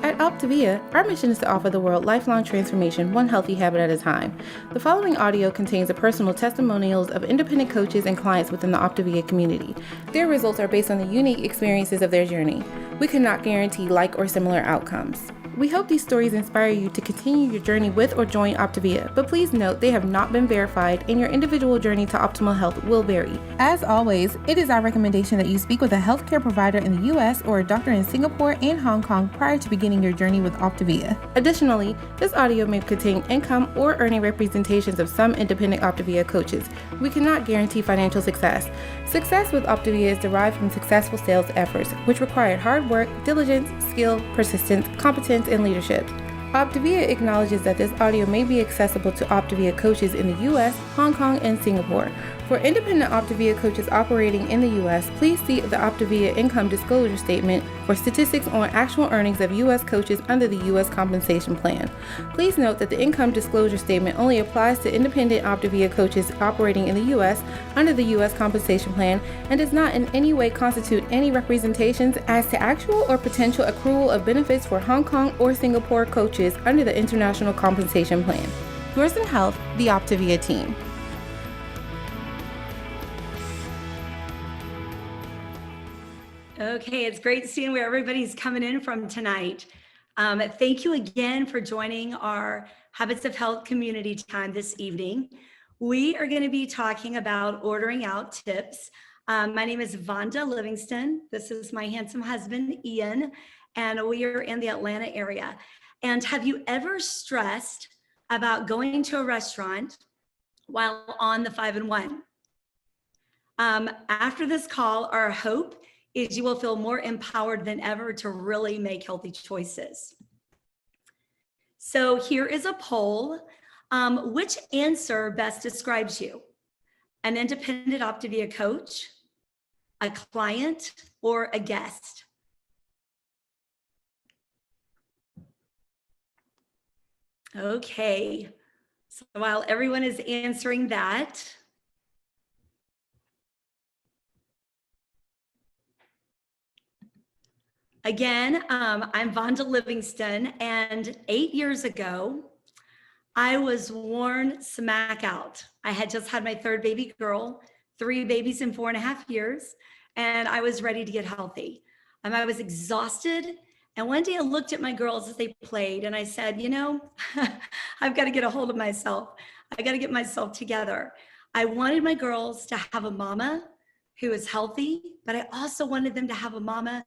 At OPTAVIA, our mission is to offer the world lifelong transformation, one healthy habit at a time. The following audio contains the personal testimonials of independent coaches and clients within the OPTAVIA community. Their results are based on the unique experiences of their journey. We cannot guarantee like or similar outcomes. We hope these stories inspire you to continue your journey with or join OPTAVIA, but please note they have not been verified and your individual journey to optimal health will vary. As always, it is our recommendation that you speak with a healthcare provider in the U.S. or a doctor in Singapore and Hong Kong prior to beginning your journey with OPTAVIA. Additionally, this audio may contain income or earning representations of some independent OPTAVIA coaches. We cannot guarantee financial success. Success with OPTAVIA is derived from successful sales efforts, which require hard work, diligence, skill, persistence, competence, and leadership. OPTAVIA acknowledges that this audio may be accessible to OPTAVIA coaches in the U.S., Hong Kong, and Singapore. For independent OPTAVIA coaches operating in the U.S., please see the OPTAVIA Income Disclosure Statement for statistics on actual earnings of U.S. coaches under the U.S. Compensation Plan. Please note that the Income Disclosure Statement only applies to independent OPTAVIA coaches operating in the U.S. under the U.S. Compensation Plan and does not in any way constitute any representations as to actual or potential accrual of benefits for Hong Kong or Singapore coaches under the International Compensation Plan. Yours in Health, the OPTAVIA team. Okay, it's great seeing where everybody's coming in from tonight. Thank you again for joining our Habits of Health community time this evening. We are going to be talking about ordering out tips. My name is Vonda Livingston. This is my handsome husband, Ian, and we are in the Atlanta area. And have you ever stressed about going to a restaurant while on the 5 and 1? After this call, our hope is you will feel more empowered than ever to really make healthy choices. So here is a poll. Which answer best describes you? An independent OPTAVIA coach, a client, or a guest? Okay, so while everyone is answering that, again, I'm Vonda Livingston, and 8 years ago, I was worn smack out. I had just had my third baby girl, 3 babies in 4.5 years, and I was ready to get healthy. I was exhausted, and one day I looked at my girls as they played, and I said, you know, I've got to get a hold of myself. I got to get myself together. I wanted my girls to have a mama who is healthy, but I also wanted them to have a mama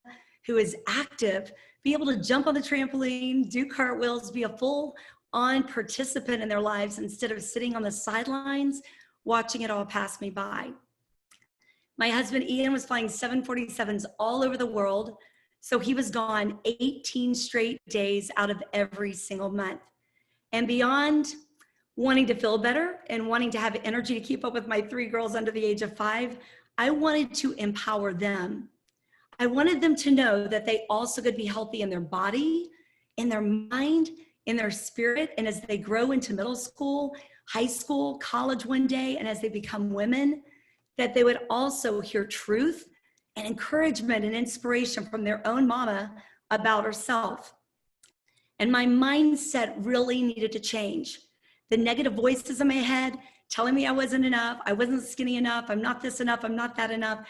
who is active, be able to jump on the trampoline, do cartwheels, be a full-on participant in their lives instead of sitting on the sidelines, watching it all pass me by. My husband, Ian, was flying 747s all over the world, so he was gone 18 straight days out of every single month. And beyond wanting to feel better and wanting to have energy to keep up with my 3 girls under the age of 5, I wanted to empower them. I wanted them to know that they also could be healthy in their body, in their mind, in their spirit, and as they grow into middle school, high school, college one day, and as they become women, that they would also hear truth and encouragement and inspiration from their own mama about herself. And my mindset really needed to change. The negative voices in my head telling me I wasn't enough, I wasn't skinny enough, I'm not this enough, I'm not that enough.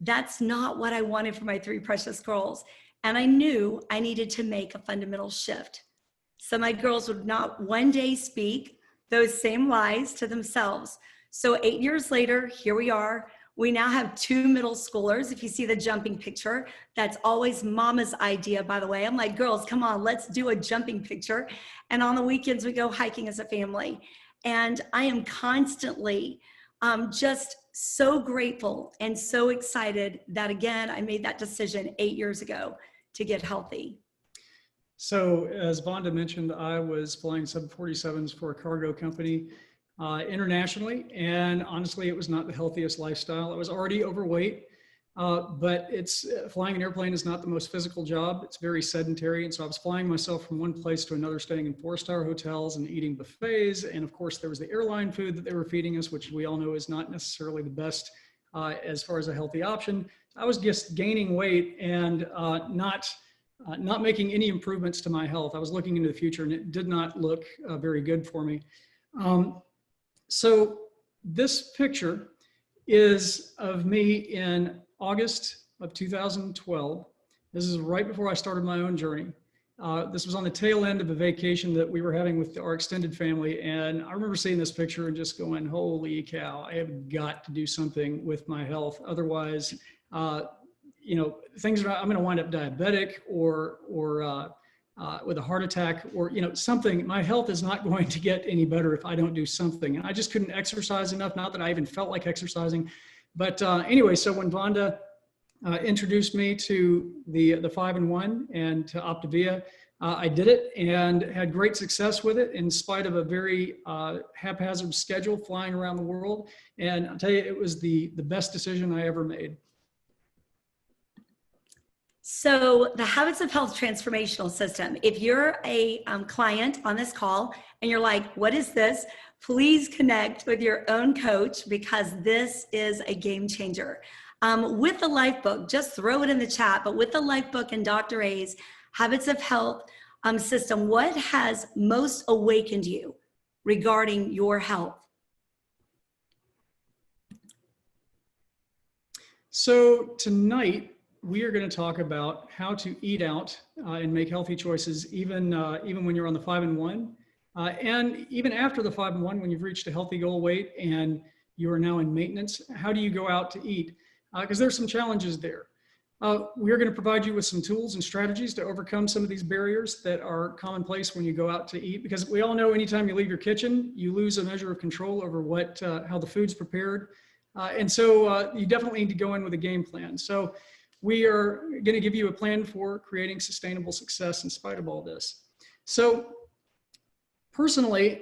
That's not what I wanted for my 3 precious girls. And I knew I needed to make a fundamental shift. So my girls would not one day speak those same lies to themselves. So 8 years later, here we are. We now have 2 middle schoolers. If you see the jumping picture, that's always mama's idea, by the way. I'm like, girls, come on, let's do a jumping picture. And on the weekends, we go hiking as a family. And I am constantly just so grateful and so excited that, again, I made that decision 8 years ago to get healthy. So as Vonda mentioned, I was flying 747s for a cargo company internationally. And honestly, it was not the healthiest lifestyle. I was already overweight, but flying an airplane is not the most physical job. It's very sedentary. And so I was flying myself from one place to another, staying in 4-star hotels and eating buffets. And of course, there was the airline food that they were feeding us, which we all know is not necessarily the best as far as a healthy option. I was just gaining weight and not not making any improvements to my health. I was looking into the future and it did not look very good for me. So this picture is of me in August of 2012. This is right before I started my own journey. This was on the tail end of a vacation that we were having with our extended family. And I remember seeing this picture and just going, holy cow, I have got to do something with my health. Otherwise, you know, things are, I'm going to wind up diabetic or with a heart attack or, you know, something. My health is not going to get any better if I don't do something. And I just couldn't exercise enough. Not that I even felt like exercising. But anyway, so when Vonda introduced me to the 5-in-1 and to OPTAVIA, I did it and had great success with it in spite of a very haphazard schedule flying around the world. And I'll tell you, it was the best decision I ever made. So the Habits of Health Transformational System, if you're a client on this call and you're like, what is this? Please connect with your own coach because this is a game changer. With the Life Book, just throw it in the chat, but with the Life Book and Dr. A's Habits of Health system, what has most awakened you regarding your health? So tonight, we are going to talk about how to eat out and make healthy choices, even when you're on the 5-in-1, and even after the 5-in-1, when you've reached a healthy goal weight and you are now in maintenance. How do you go out to eat? Because there's some challenges there. We're going to provide you with some tools and strategies to overcome some of these barriers that are commonplace when you go out to eat. Because we all know anytime you leave your kitchen, you lose a measure of control over how the food's prepared, and so you definitely need to go in with a game plan. So we are going to give you a plan for creating sustainable success in spite of all this. So personally,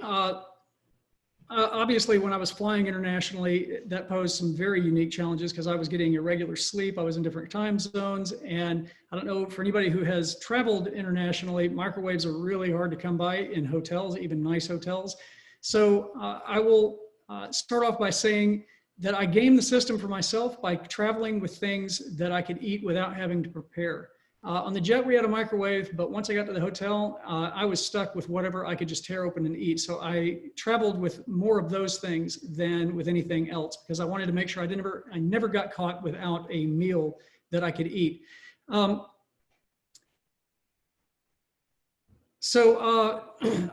obviously when I was flying internationally, that posed some very unique challenges because I was getting irregular sleep. I was in different time zones. And I don't know, for anybody who has traveled internationally, microwaves are really hard to come by in hotels, even nice hotels. So I will start off by saying that I game the system for myself by traveling with things that I could eat without having to prepare. On the jet, we had a microwave, but once I got to the hotel, I was stuck with whatever I could just tear open and eat. So I traveled with more of those things than with anything else because I wanted to make sure I never got caught without a meal that I could eat.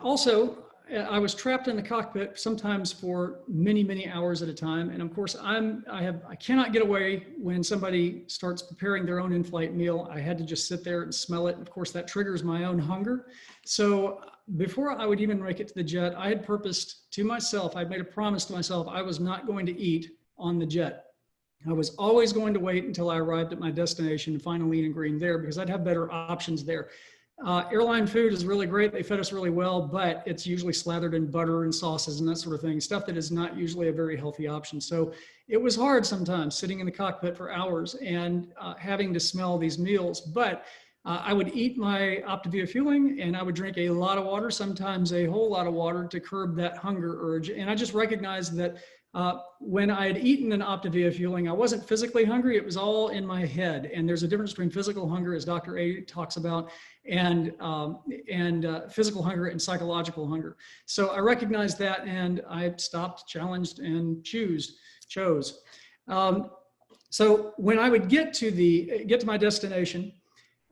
Also, I was trapped in the cockpit sometimes for many, many hours at a time. And of course, I cannot get away when somebody starts preparing their own in-flight meal. I had to just sit there and smell it. And of course, that triggers my own hunger. So before I would even make it to the jet, I had purposed to myself, I'd made a promise to myself, I was not going to eat on the jet. I was always going to wait until I arrived at my destination and find a lean and green there because I'd have better options there. Airline food is really great. They fed us really well, but it's usually slathered in butter and sauces and that sort of thing, stuff that is not usually a very healthy option. So it was hard sometimes sitting in the cockpit for hours and having to smell these meals. But I would eat my OPTAVIA fueling and I would drink a lot of water, sometimes a whole lot of water to curb that hunger urge. And I just recognized that when I had eaten an OPTAVIA fueling, I wasn't physically hungry. It was all in my head. And there's a difference between physical hunger, as Dr. A talks about, and physical hunger and psychological hunger. So I recognized that and I stopped, challenged, and chose. So when I would get to my destination,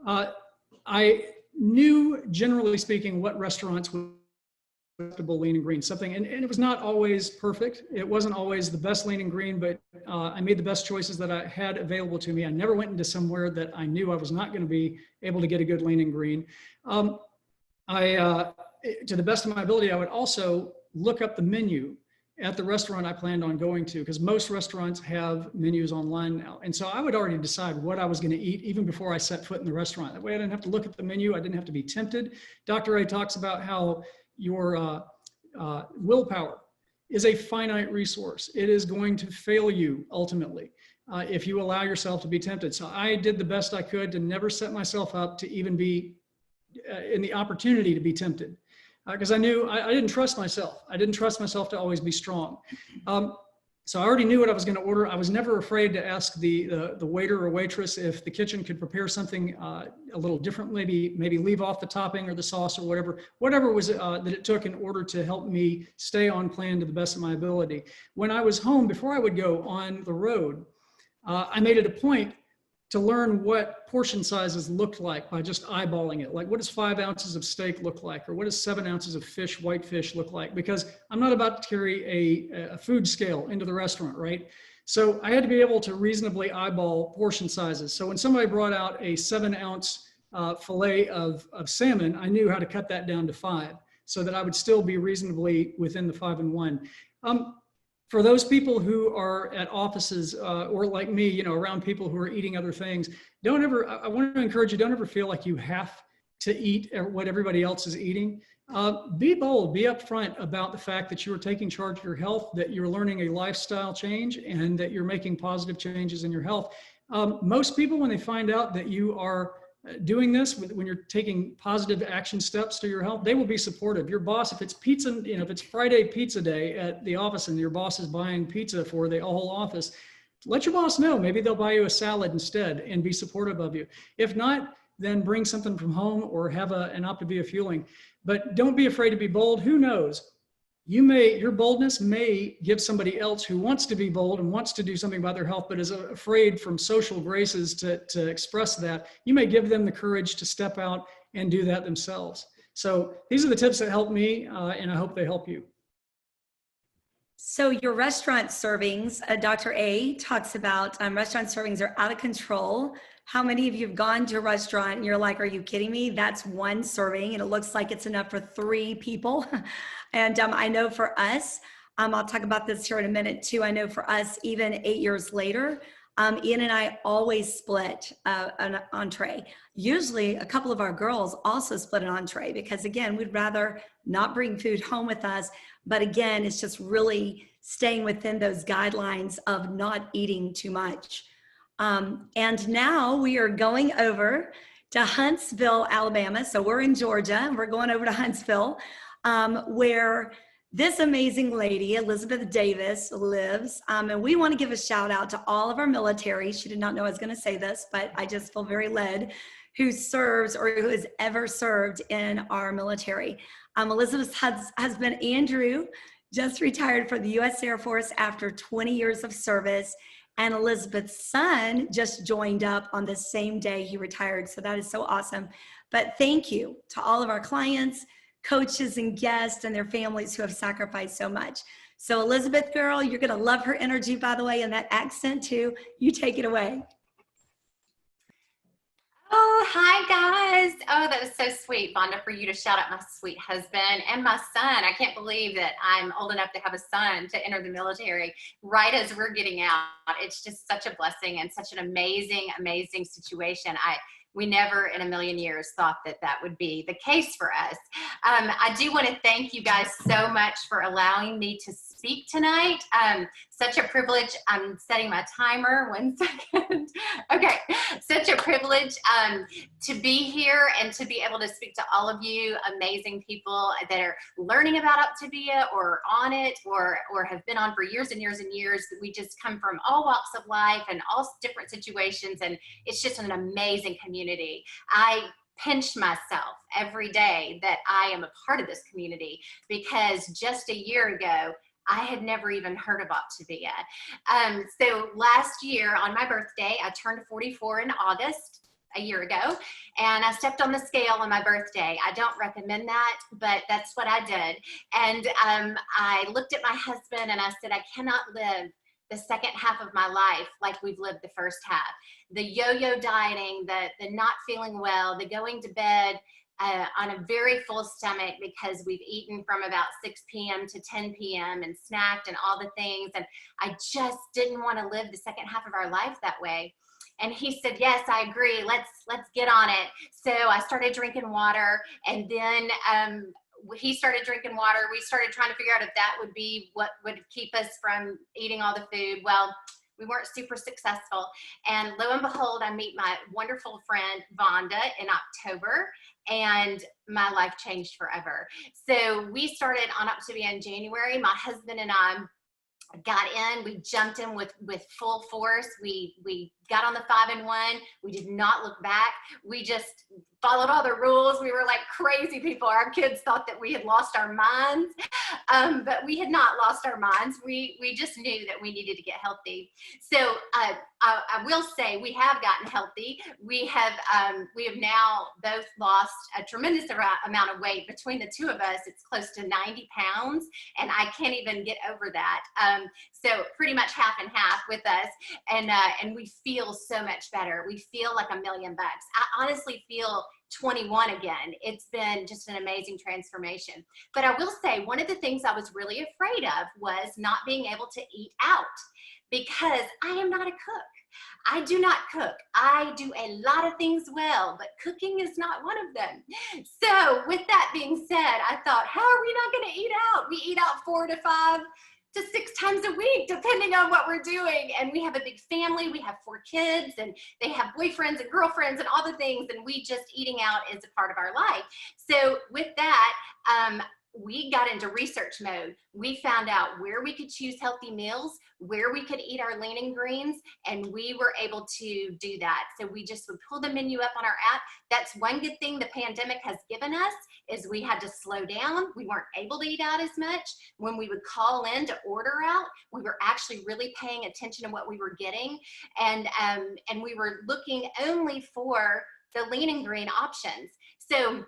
I knew, generally speaking, what restaurants would acceptable lean and green, something, and it was not always perfect. It wasn't always the best lean and green, but I made the best choices that I had available to me. I never went into somewhere that I knew I was not going to be able to get a good lean and green. To the best of my ability, I would also look up the menu at the restaurant I planned on going to, because most restaurants have menus online now. And so I would already decide what I was going to eat even before I set foot in the restaurant. That way I didn't have to look at the menu. I didn't have to be tempted. Dr. A talks about how your willpower is a finite resource. It is going to fail you ultimately if you allow yourself to be tempted. So I did the best I could to never set myself up to even be in the opportunity to be tempted because I knew I didn't trust myself. I didn't trust myself to always be strong. So I already knew what I was going to order. I was never afraid to ask the waiter or waitress if the kitchen could prepare something a little different, maybe leave off the topping or the sauce or whatever was that it took in order to help me stay on plan to the best of my ability. When I was home, before I would go on the road, I made it a point to learn what portion sizes looked like by just eyeballing it. Like, what does 5 ounces of steak look like? Or what does 7 ounces of fish, white fish, look like? Because I'm not about to carry a food scale into the restaurant, right? So I had to be able to reasonably eyeball portion sizes. So when somebody brought out a 7-ounce fillet of salmon, I knew how to cut that down to 5 so that I would still be reasonably within the 5 and 1. For those people who are at offices or like me, you know, around people who are eating other things, I want to encourage you, don't ever feel like you have to eat what everybody else is eating. Be bold, be upfront about the fact that you are taking charge of your health, that you're learning a lifestyle change, and that you're making positive changes in your health. Most people, when they find out that you are doing this, when you're taking positive action steps to your health, they will be supportive. Your boss, if it's pizza, you know, if it's Friday pizza day at the office and your boss is buying pizza for the whole office, let your boss know. Maybe they'll buy you a salad instead and be supportive of you. If not, then bring something from home or have an OPTAVIA fueling. But don't be afraid to be bold. Who knows? Your boldness may give somebody else who wants to be bold and wants to do something about their health, but is afraid from social graces to express that. You may give them the courage to step out and do that themselves. So these are the tips that help me, and I hope they help you. So your restaurant servings, Dr. A talks about restaurant servings are out of control. How many of you have gone to a restaurant and you're like, are you kidding me? That's 1 serving and it looks like it's enough for 3 people. And I know for us, I'll talk about this here in a minute too. I know for us, even 8 years later, Ian and I always split an entree. Usually a couple of our girls also split an entree because again, we'd rather not bring food home with us. But again, it's just really staying within those guidelines of not eating too much. And now we are going over to Huntsville, Alabama. So we're in Georgia and we're going over to Huntsville, where this amazing lady, Elizabeth Davis, lives. And we want to give a shout out to all of our military. She did not know I was going to say this, but I just feel very led, who serves or who has ever served in our military. Elizabeth's husband, Andrew, just retired from the U.S. Air Force after 20 years of service. And Elizabeth's son just joined up on the same day he retired. So that is so awesome. But thank you to all of our clients, coaches, and guests and their families who have sacrificed so much. So Elizabeth, girl, you're going to love her energy, by the way, and that accent too. You take it away. Oh, hi guys. Oh, that was so sweet, Vonda, for you to shout out my sweet husband and my son. I can't believe that I'm old enough to have a son to enter the military right as we're getting out. It's just such a blessing and such an amazing, amazing situation. We never in a million years thought that that would be the case for us. I do want to thank you guys so much for allowing me to speak tonight. Such a privilege. I'm setting my timer. 1 second. Okay. Such a privilege to be here and to be able to speak to all of you amazing people that are learning about OPTAVIA or on it or have been on for years and years and years. We just come from all walks of life and all different situations, and it's just an amazing community. I pinch myself every day that I am a part of this community because just a year ago, I had never even heard of OPTAVIA. So last year on my birthday, I turned 44 in August, a year ago, and I stepped on the scale on my birthday. I don't recommend that, but that's what I did. And I looked at my husband and I said, I cannot live the second half of my life like we've lived the first half. The yo-yo dieting, the not feeling well, the going to bed on a very full stomach because we've eaten from about 6 p.m. to 10 p.m. and snacked and all the things. And I just didn't want to live the second half of our life that way. And he said, yes, I agree. Let's get on it. So I started drinking water, and then he started drinking water. We started trying to figure out if that would be what would keep us from eating all the food. Well, we weren't super successful. And lo and behold, I meet my wonderful friend, Vonda, in October, and my life changed forever. So we started on OPTAVIA in January. My husband and I got in, we jumped in with full force. We got on the 5 and 1. We did not look back. We just followed all the rules. We were like crazy people. Our kids thought that we had lost our minds, but we had not lost our minds. We just knew that we needed to get healthy. So I will say we have gotten healthy. We have now both lost a tremendous amount of weight. Between the two of us, it's close to 90 pounds, and I can't even get over that. So pretty much half and half with us, and we feel so much better. We feel like $1 million. I honestly feel 21 again. It's been just an amazing transformation. But I will say, one of the things I was really afraid of was not being able to eat out, because I am not a cook. I do not cook. I do a lot of things well, but cooking is not one of them. So with that being said, I thought, how are we not going to eat out? We eat out 4 to 5 to 6 times a week, depending on what we're doing. And we have a big family. We have 4 kids, and they have boyfriends and girlfriends and all the things. And we just eating out is a part of our life. So with that, we got into research mode. We found out where we could choose healthy meals, where we could eat our lean and greens, and we were able to do that. So we just would pull the menu up on our app. That's one good thing the pandemic has given us, is we had to slow down. We weren't able to eat out as much. When we would call in to order out, we were actually really paying attention to what we were getting, and we were looking only for the lean and green options. So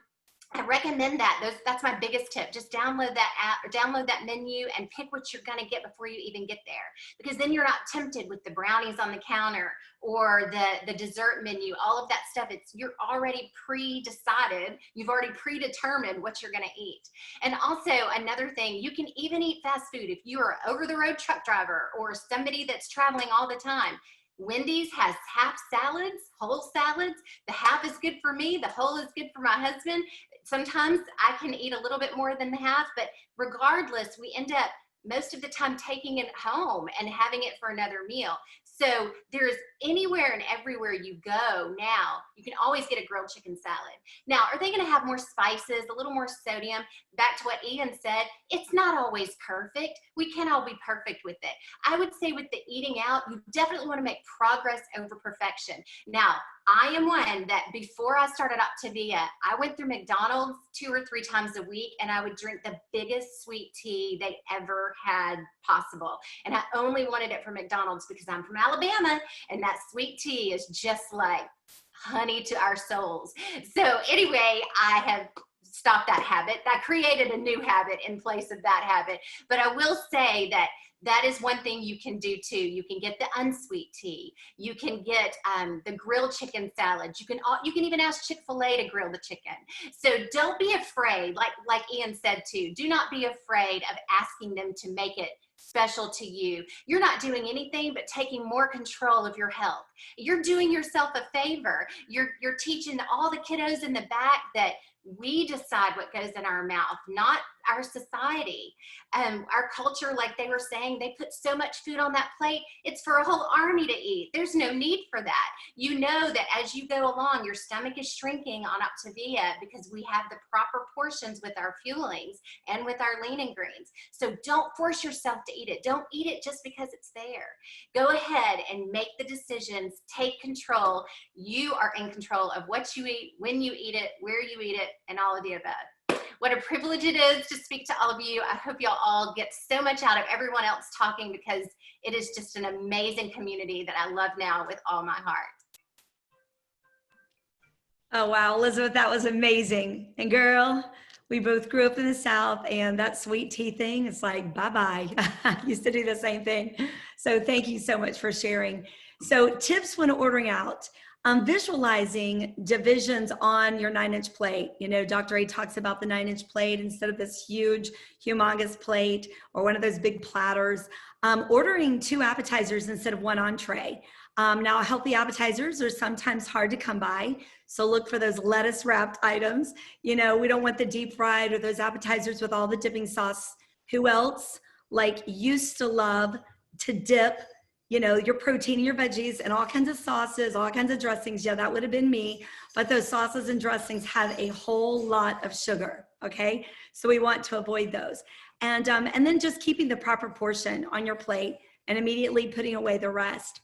I recommend that. That's my biggest tip. Just download that app or download that menu and pick what you're going to get before you even get there. Because then you're not tempted with the brownies on the counter or the dessert menu, all of that stuff. You're already pre-decided. You've already predetermined what you're going to eat. And also another thing, you can even eat fast food if you are an over-the-road truck driver or somebody that's traveling all the time. Wendy's has half salads, whole salads. The half is good for me. The whole is good for my husband. Sometimes I can eat a little bit more than the half, but regardless, we end up most of the time taking it home and having it for another meal. So there's anywhere and everywhere you go now, you can always get a grilled chicken salad. Now, are they going to have more spices, a little more sodium? Back to what Ian said, it's not always perfect. We can't all be perfect with it. I would say with the eating out, you definitely want to make progress over perfection. Now, I am one that before I started OPTAVIA, I went through McDonald's 2 or 3 times a week, and I would drink the biggest sweet tea they ever had possible. And I only wanted it from McDonald's because I'm from Alabama, and that sweet tea is just like honey to our souls. So anyway, I have stopped that habit. I created a new habit in place of that habit. But I will say that that is one thing you can do too. You can get the unsweet tea. You can get the grilled chicken salad. You can even ask Chick-fil-A to grill the chicken. So don't be afraid, like Ian said too, do not be afraid of asking them to make it special to you. You're not doing anything but taking more control of your health. You're doing yourself a favor. You're teaching all the kiddos in the back that we decide what goes in our mouth, not our society. Our culture, like they were saying, they put so much food on that plate, it's for a whole army to eat. There's no need for that. You know that as you go along, your stomach is shrinking on OPTAVIA because we have the proper portions with our fuelings and with our lean and greens. So don't force yourself to eat it. Don't eat it just because it's there. Go ahead and make the decisions, take control. You are in control of what you eat, when you eat it, where you eat it, and all of the above. What a privilege it is to speak to all of you. I hope y'all all get so much out of everyone else talking, because it is just an amazing community that I love now with all my heart. Oh, wow, Elizabeth, that was amazing. And girl, we both grew up in the South, and that sweet tea thing is like, bye-bye. I used to do the same thing. So thank you so much for sharing. So tips when ordering out. Visualizing divisions on your 9-inch plate. You know, Dr. A talks about the 9-inch plate instead of this huge, humongous plate or one of those big platters. Ordering 2 appetizers instead of 1 entree. Now, healthy appetizers are sometimes hard to come by, so look for those lettuce wrapped items. You know, we don't want the deep fried or those appetizers with all the dipping sauce. Who else used to love to dip, you know, your protein and your veggies and all kinds of sauces, all kinds of dressings? Yeah, that would have been me. But those sauces and dressings have a whole lot of sugar, okay? So we want to avoid those. And then just keeping the proper portion on your plate and immediately putting away the rest.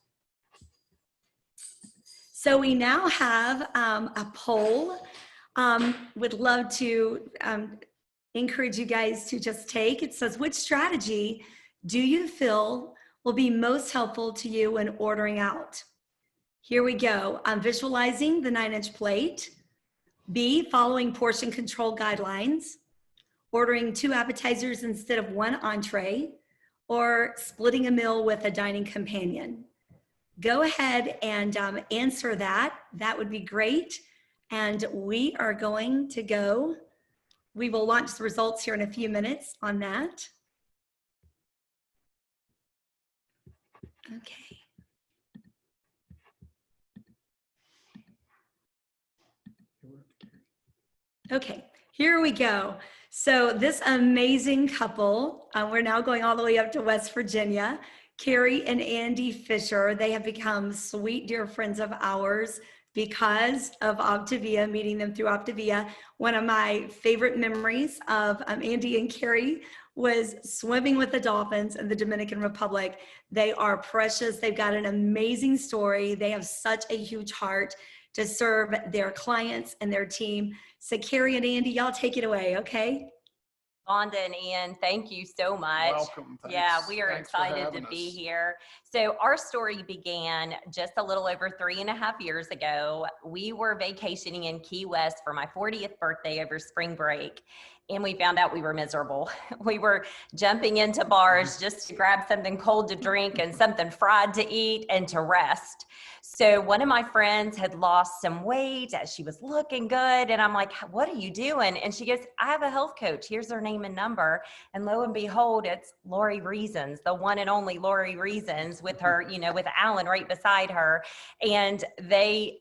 So we now have a poll. Would love to encourage you guys to just take. It says, which strategy do you feel will be most helpful to you when ordering out? Here we go. Visualizing the 9-inch plate. B, following portion control guidelines. Ordering 2 appetizers instead of 1 entree. Or splitting a meal with a dining companion. Go ahead and answer that. That would be great. And we are going to go. We will launch the results here in a few minutes on that. Okay. Okay, here we go. So this amazing couple, we're now going all the way up to West Virginia, Karri and Andy Fischer. They have become sweet, dear friends of ours because of OPTAVIA, meeting them through OPTAVIA. One of my favorite memories of Andy and Karri was swimming with the dolphins in the Dominican Republic. They are precious. They've got an amazing story. They have such a huge heart to serve their clients and their team. So Karri and Andy, y'all take it away, okay? Vonda and Ian, thank you so much. Welcome. Thanks. Yeah, we are Thanks for excited to having be us. here. So our story began just a little over 3.5 years ago. We were vacationing in Key West for my 40th birthday over spring break. And we found out we were miserable. We were jumping into bars just to grab something cold to drink and something fried to eat and to rest. So one of my friends had lost some weight. She was looking good. And I'm like, what are you doing? And she goes, I have a health coach. Here's her name and number. And lo and behold, it's Lori Reasons, the one and only Lori Reasons, with her, you know, with Alan right beside her. And they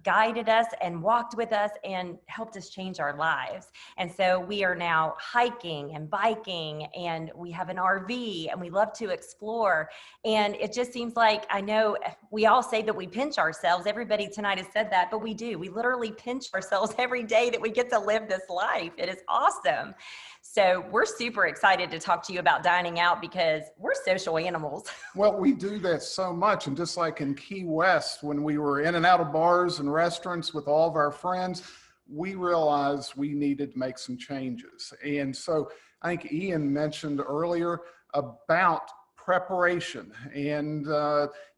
guided us and walked with us and helped us change our lives. And so we are now hiking and biking, and we have an RV, and we love to explore. And it just seems like, I know we all say that we pinch ourselves. Everybody tonight has said that, but we do. We literally pinch ourselves every day that we get to live this life. It is awesome. So we're super excited to talk to you about dining out because we're social animals. Well, we do that so much. And just like in Key West, when we were in and out of bars and restaurants with all of our friends, we realized we needed to make some changes. And so I think Ian mentioned earlier about preparation. And,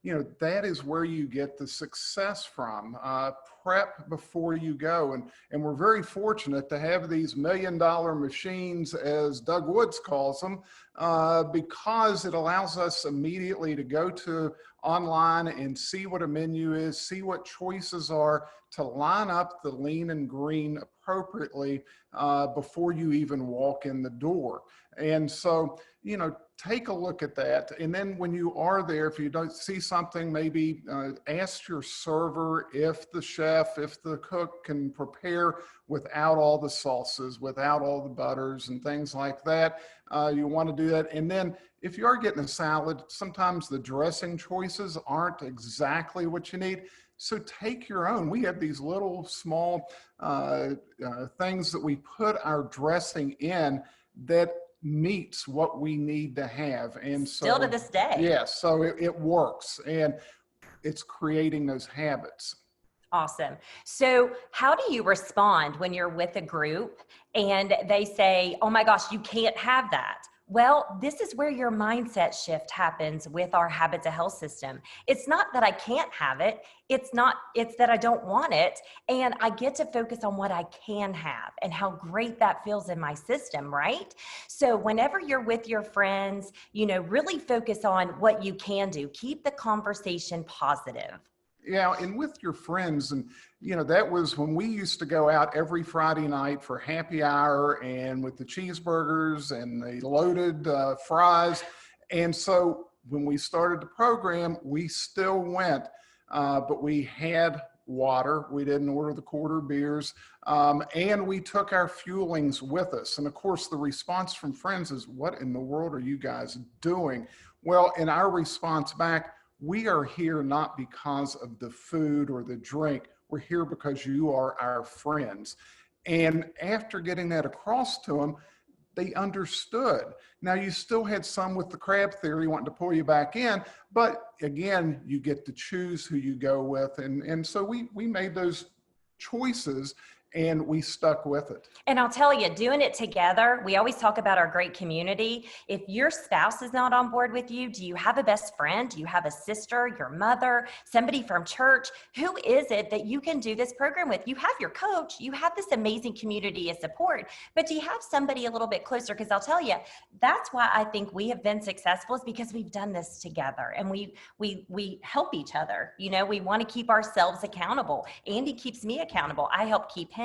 you know, that is where you get the success from. Prep before you go. And we're very fortunate to have these $1 million machines, as Doug Woods calls them, because it allows us immediately to go to online and see what a menu is, see what choices are, to line up the lean and green appropriately before you even walk in the door. And so, you know, take a look at that. And then when you are there, if you don't see something, maybe ask your server if the chef, if the cook can prepare without all the sauces, without all the butters and things like that. You want to do that. And then if you are getting a salad, sometimes the dressing choices aren't exactly what you need. So take your own. We have these little small things that we put our dressing in that meets what we need to have. And so Still to this day. yes, so it works, and it's creating those habits. Awesome. So how do you respond when you're with a group and they say, oh my gosh, you can't have that? Well, this is where your mindset shift happens with our Habit to Health system. It's not that I can't have it. It's that I don't want it. And I get to focus on what I can have and how great that feels in my system, right? So whenever you're with your friends, you know, really focus on what you can do. Keep the conversation positive. Yeah, and with your friends, and you know, that was when we used to go out every Friday night for happy hour, and with the cheeseburgers and the loaded fries. And so when we started the program, we still went, but we had water. We didn't order the quarter beers, and we took our fuelings with us. And of course, the response from friends is, what in the world are you guys doing? Well, in our response back, we are here not because of the food or the drink. We're here because you are our friends. And after getting that across to them, they understood. Now, you still had some with the crab theory wanting to pull you back in, but again, you get to choose who you go with. And so we made those choices and we stuck with it. And I'll tell you, doing it together, we always talk about our great community. If your spouse is not on board with you, do you have a best friend? Do you have a sister, your mother, somebody from church? Who is it that you can do this program with? You have your coach, you have this amazing community of support, but do you have somebody a little bit closer? Because I'll tell you, that's why I think we have been successful, is because we've done this together and we help each other. You know, we want to keep ourselves accountable. Andy keeps me accountable. I help keep him.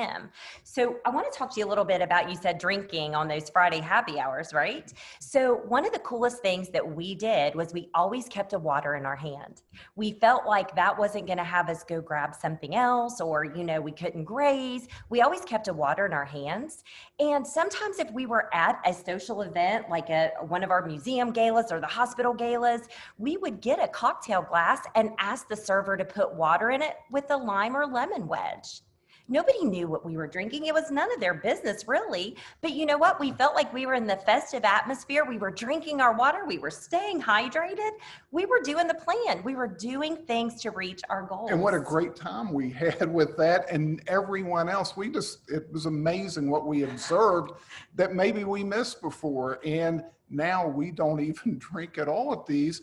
So I want to talk to you a little bit about, you said drinking on those Friday happy hours, right? So one of the coolest things that we did was we always kept a water in our hand. We felt like that wasn't going to have us go grab something else, or, you know, we couldn't graze. We always kept a water in our hands. And sometimes if we were at a social event, like one of our museum galas or the hospital galas, we would get a cocktail glass and ask the server to put water in it with a lime or lemon wedge. Nobody knew what we were drinking. It was none of their business, really. But you know what? We felt like we were in the festive atmosphere. We were drinking our water. We were staying hydrated. We were doing the plan. We were doing things to reach our goals. And what a great time we had with that. And everyone else, it was amazing what we observed that maybe we missed before. And now we don't even drink at all at these.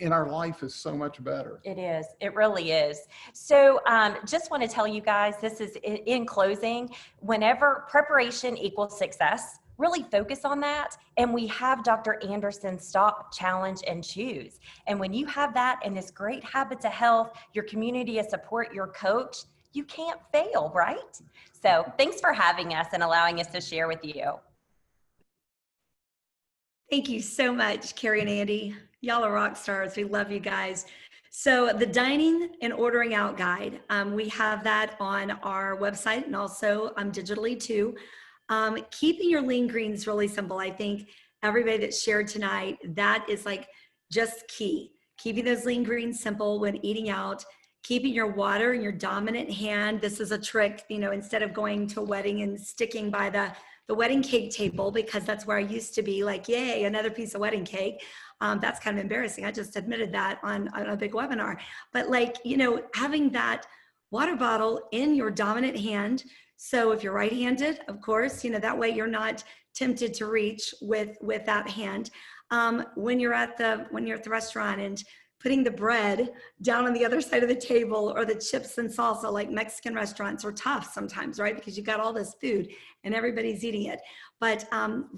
And our life is so much better. It is. It really is. So just want to tell you guys, this is in closing, whenever preparation equals success, really focus on that. And we have Dr. Anderson's Stop, Challenge, and Choose. And when you have that and this great habits of health, your community of support, your coach, you can't fail, right? So thanks for having us and allowing us to share with you. Thank you so much, Karri and Andy. Y'all are rock stars. We love you guys. So the dining and ordering out guide, we have that on our website and also digitally too. Keeping your lean greens really simple. I think everybody that shared tonight, that is like just key. Keeping those lean greens simple when eating out, keeping your water in your dominant hand. This is a trick, you know, instead of going to a wedding and sticking by the wedding cake table, because that's where I used to be like, yay, another piece of wedding cake. That's kind of embarrassing. I just admitted that on a big webinar. But like, you know, having that water bottle in your dominant hand. So if you're right-handed, of course, you know, that way you're not tempted to reach with that hand. When you're at the restaurant and putting the bread down on the other side of the table, or the chips and salsa, like Mexican restaurants are tough sometimes, right? Because you got all this food and everybody's eating it. But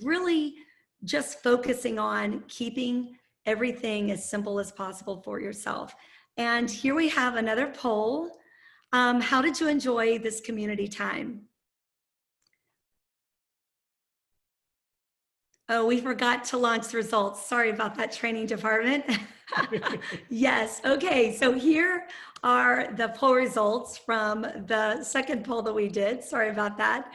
really just focusing on keeping everything as simple as possible for yourself. And here we have another poll. How did you enjoy this community time? Oh, we forgot to launch the results. Sorry about that, training department. Yes, okay, so here are the poll results from the second poll that we did. Sorry about that.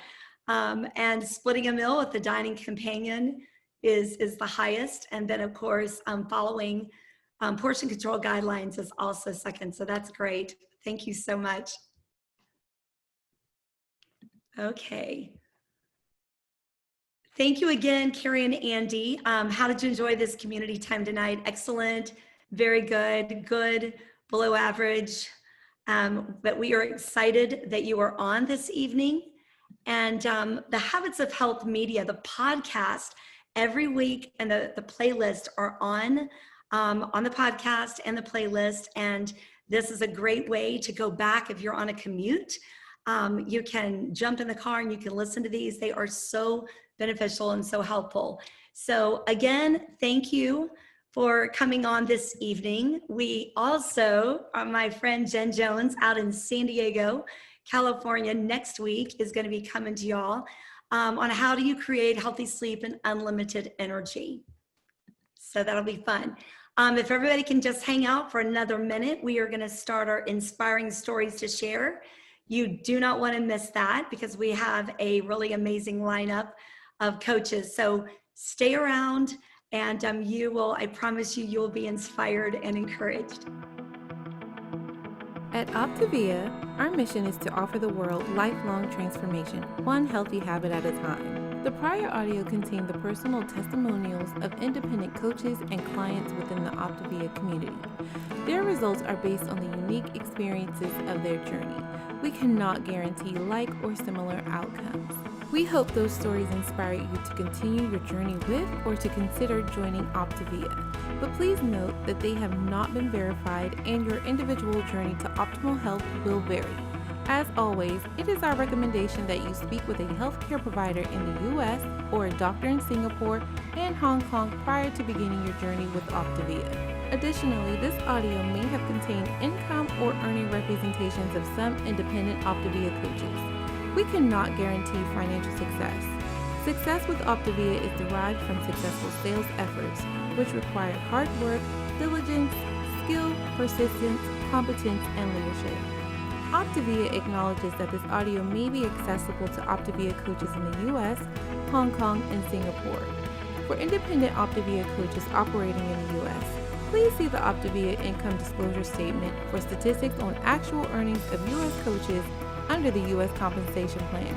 And splitting a meal with the dining companion is the highest. And then of course, following portion control guidelines is also second. So that's great. Thank you so much. Okay. Thank you again, Karri and Andy. How did you enjoy this community time tonight? Excellent, very good, good, below average. But we are excited that you are on this evening. And the Habits of Health Media, the podcast, every week, and the playlist are on the podcast and the playlist. And this is a great way to go back if you're on a commute. You can jump in the car and you can listen to these. They are so beneficial and so helpful. So again, thank you for coming on this evening. We also, my friend Jen Jones out in San Diego, California, next week is going to be coming to y'all on how do you create healthy sleep and unlimited energy. So that'll be fun. If everybody can just hang out for another minute, we are going to start our inspiring stories to share. You do not want to miss that because we have a really amazing lineup of coaches. So stay around and I promise you, you'll be inspired and encouraged. At OPTAVIA, our mission is to offer the world lifelong transformation, one healthy habit at a time. The prior audio contained the personal testimonials of independent coaches and clients within the OPTAVIA community. Their results are based on the unique experiences of their journey. We cannot guarantee like or similar outcomes. We hope those stories inspire you to continue your journey with or to consider joining OPTAVIA. But please note that they have not been verified and your individual journey to optimal health will vary. As always, it is our recommendation that you speak with a healthcare provider in the U.S. or a doctor in Singapore and Hong Kong prior to beginning your journey with OPTAVIA. Additionally, this audio may have contained income or earning representations of some independent OPTAVIA coaches. We cannot guarantee financial success. Success with OPTAVIA is derived from successful sales efforts, which require hard work, diligence, skill, persistence, competence, and leadership. OPTAVIA acknowledges that this audio may be accessible to OPTAVIA coaches in the U.S., Hong Kong, and Singapore. For independent OPTAVIA coaches operating in the U.S., please see the OPTAVIA Income Disclosure Statement for statistics on actual earnings of U.S. coaches under the U.S. Compensation Plan.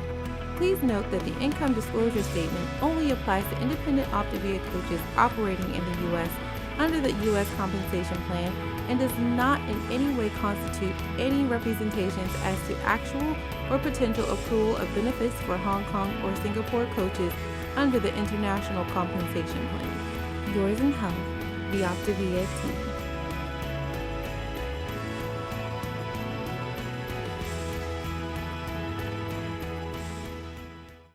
Please note that the Income Disclosure Statement only applies to independent OPTAVIA coaches operating in the U.S. under the U.S. Compensation Plan and does not in any way constitute any representations as to actual or potential accrual of benefits for Hong Kong or Singapore coaches under the International Compensation Plan. Yours in health, the OPTAVIA team.